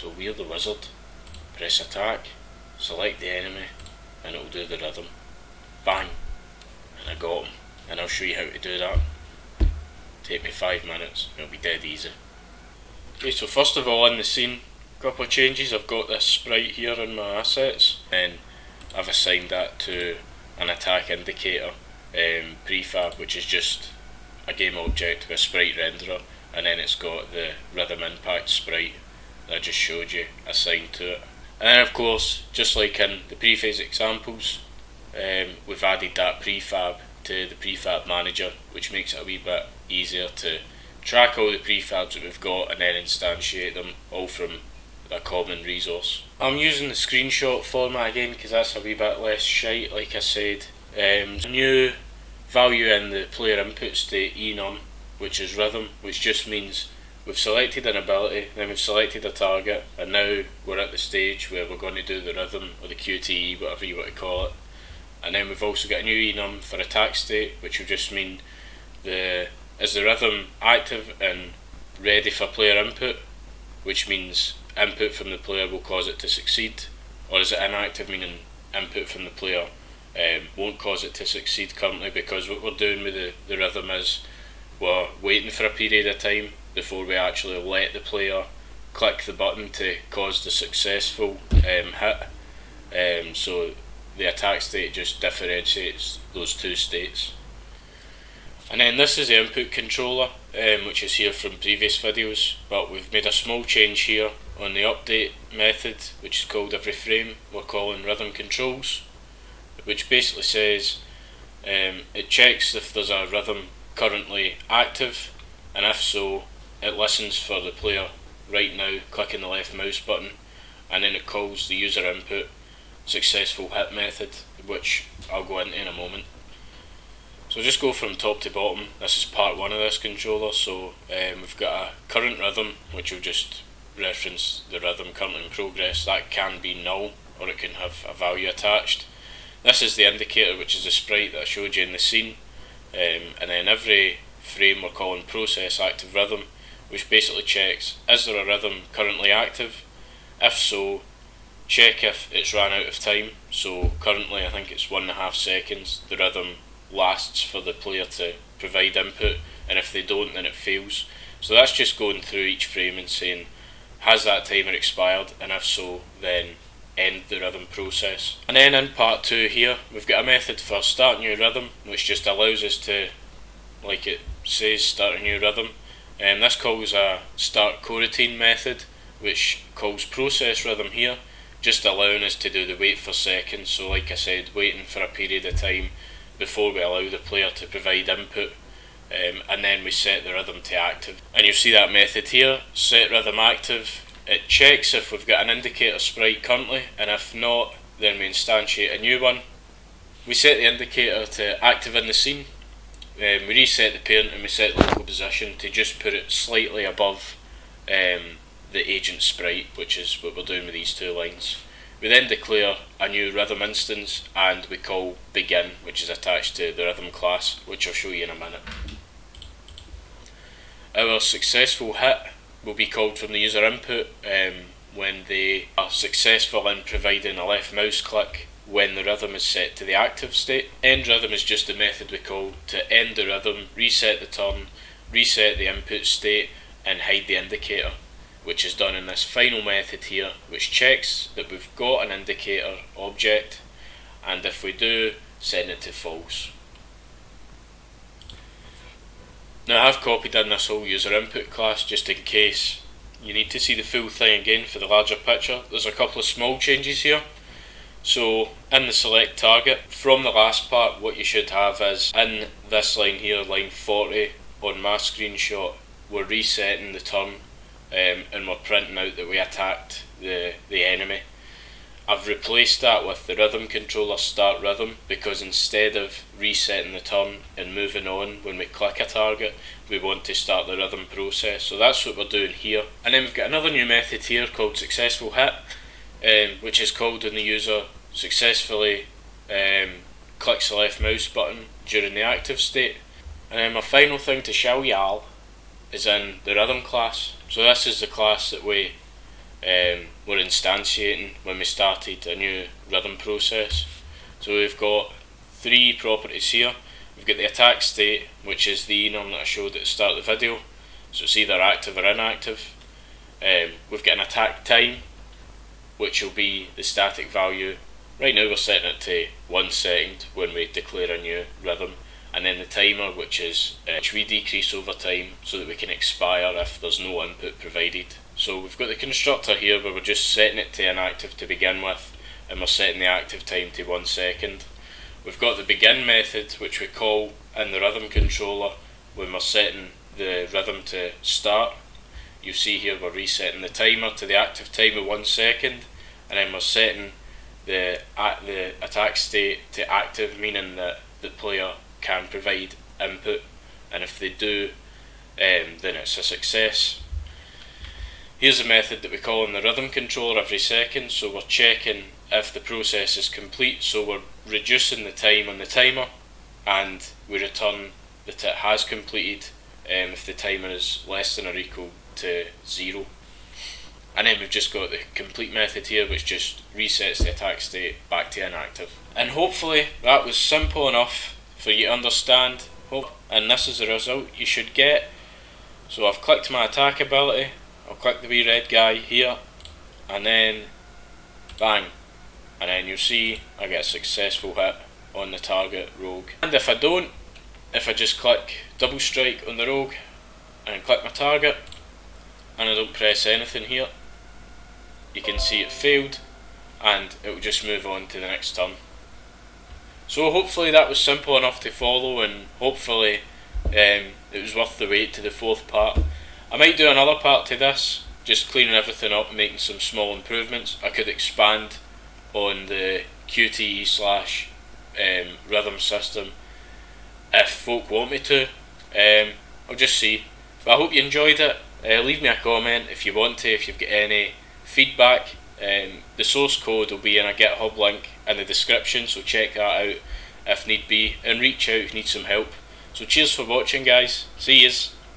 So we're the wizard, press attack, select the enemy, and it'll do the rhythm. Bang! And I got him. And I'll show you how to do that. Take me 5 minutes, it'll be dead easy. Okay, so first of all in the scene, a couple of changes. I've got this sprite here in my assets, and I've assigned that to an attack indicator prefab, which is just a game object with a sprite renderer, and then it's got the rhythm impact sprite that I just showed you assigned to it. And then of course, just like in the preface examples, we've added that prefab to the prefab manager, which makes it a wee bit easier to track all the prefabs that we've got and then instantiate them all from a common resource. I'm using the screenshot format again because that's a wee bit less shite, like I said. New value in the player input state enum, which is rhythm, which just means we've selected an ability, then we've selected a target, and now we're at the stage where we're going to do the rhythm or the QTE, whatever you want to call it. And then we've also got a new enum for attack state, which will just mean is the rhythm active and ready for player input, which means input from the player will cause it to succeed, or is it inactive, meaning input from the player won't cause it to succeed currently, because what we're doing with the rhythm is we're waiting for a period of time before we actually let the player click the button to cause the successful hit. So the attack state just differentiates those two states. And then this is the input controller, which is here from previous videos, but we've made a small change here on the update method, which is called every frame. We're calling rhythm controls, which basically says it checks if there's a rhythm currently active, and if so, it listens for the player right now clicking the left mouse button, and then it calls the user input successful hit method, which I'll go into in a moment. So just go from top to bottom. This is part 1 of this controller. So we've got a current rhythm, which will just reference the rhythm currently in progress. That can be null, or it can have a value attached. This is the indicator, which is the sprite that I showed you in the scene. And then every frame we're calling process active rhythm, which basically checks, is there a rhythm currently active? If so, check if it's ran out of time. So currently I think it's 1.5 seconds the rhythm lasts for the player to provide input, and if they don't, then it fails. So that's just going through each frame and saying, has that timer expired, and if so, then end the rhythm process. And then in part 2 here, we've got a method for start new rhythm, which just allows us to, like it says, start a new rhythm. And this calls a start coroutine method, which calls process rhythm here, just allowing us to do the wait for seconds. So like I said, waiting for a period of time before we allow the player to provide input, and then we set the rhythm to active. And you'll see that method here, set rhythm active. It checks if we've got an indicator sprite currently, and if not, then we instantiate a new one. We set the indicator to active in the scene, we reset the parent, and we set the local position to just put it slightly above the agent sprite, which is what we're doing with these two lines. We then declare a new rhythm instance, and we call begin, which is attached to the rhythm class, which I'll show you in a minute. Our successful hit will be called from the user input when they are successful in providing a left mouse click when the rhythm is set to the active state. End rhythm is just the method we call to end the rhythm, reset the turn, reset the input state, and hide the indicator, which is done in this final method here, which checks that we've got an indicator object, and if we do, send it to false. Now I've copied in this whole user input class just in case you need to see the full thing again for the larger picture. There's a couple of small changes here. So in the select target, from the last part, what you should have is in this line here, line 40 on my screenshot, we're resetting the turn and we're printing out that we attacked the enemy. I've replaced that with the rhythm controller start rhythm, because instead of resetting the turn and moving on when we click a target, we want to start the rhythm process. So that's what we're doing here. And then we've got another new method here called successful hit, which is called when the user successfully clicks the left mouse button during the active state. And then my final thing to show y'all is in the rhythm class. So this is the class that we we're instantiating when we started a new rhythm process. So we've got 3 properties here. We've got the attack state, which is the enum that I showed at the start of the video, so it's either active or inactive. We've got an attack time, which will be the static value. Right now we're setting it to 1 second when we declare a new rhythm, and then the timer, which we decrease over time so that we can expire if there's no input provided. So we've got the constructor here where we're just setting it to inactive to begin with, and we're setting the active time to 1 second. We've got the begin method, which we call in the rhythm controller when we're setting the rhythm to start. You see here we're resetting the timer to the active time of 1 second, and then we're setting the attack state to active, meaning that the player can provide input, and if they do, then it's a success. Here's a method that we call in the rhythm controller every second, so we're checking if the process is complete, so we're reducing the time on the timer, and we return that it has completed if the timer is less than or equal to 0. And then we've just got the complete method here, which just resets the attack state back to inactive. And hopefully that was simple enough for you to understand, and this is the result you should get. So I've clicked my attack ability, I'll click the wee red guy here, and then bang, and then you'll see I get a successful hit on the target rogue. And if I don't, if I just click double strike on the rogue and click my target and I don't press anything here, you can see it failed and it will just move on to the next turn. So hopefully that was simple enough to follow, and hopefully it was worth the wait to the 4th part. I might do another part to this, just cleaning everything up and making some small improvements. I could expand on the QTE / rhythm system if folk want me to. I'll just see. But I hope you enjoyed it. Leave me a comment if you want to, if you've got any feedback. The source code will be in a GitHub link in the description, so check that out if need be, and reach out if you need some help. So cheers for watching, guys. See yous.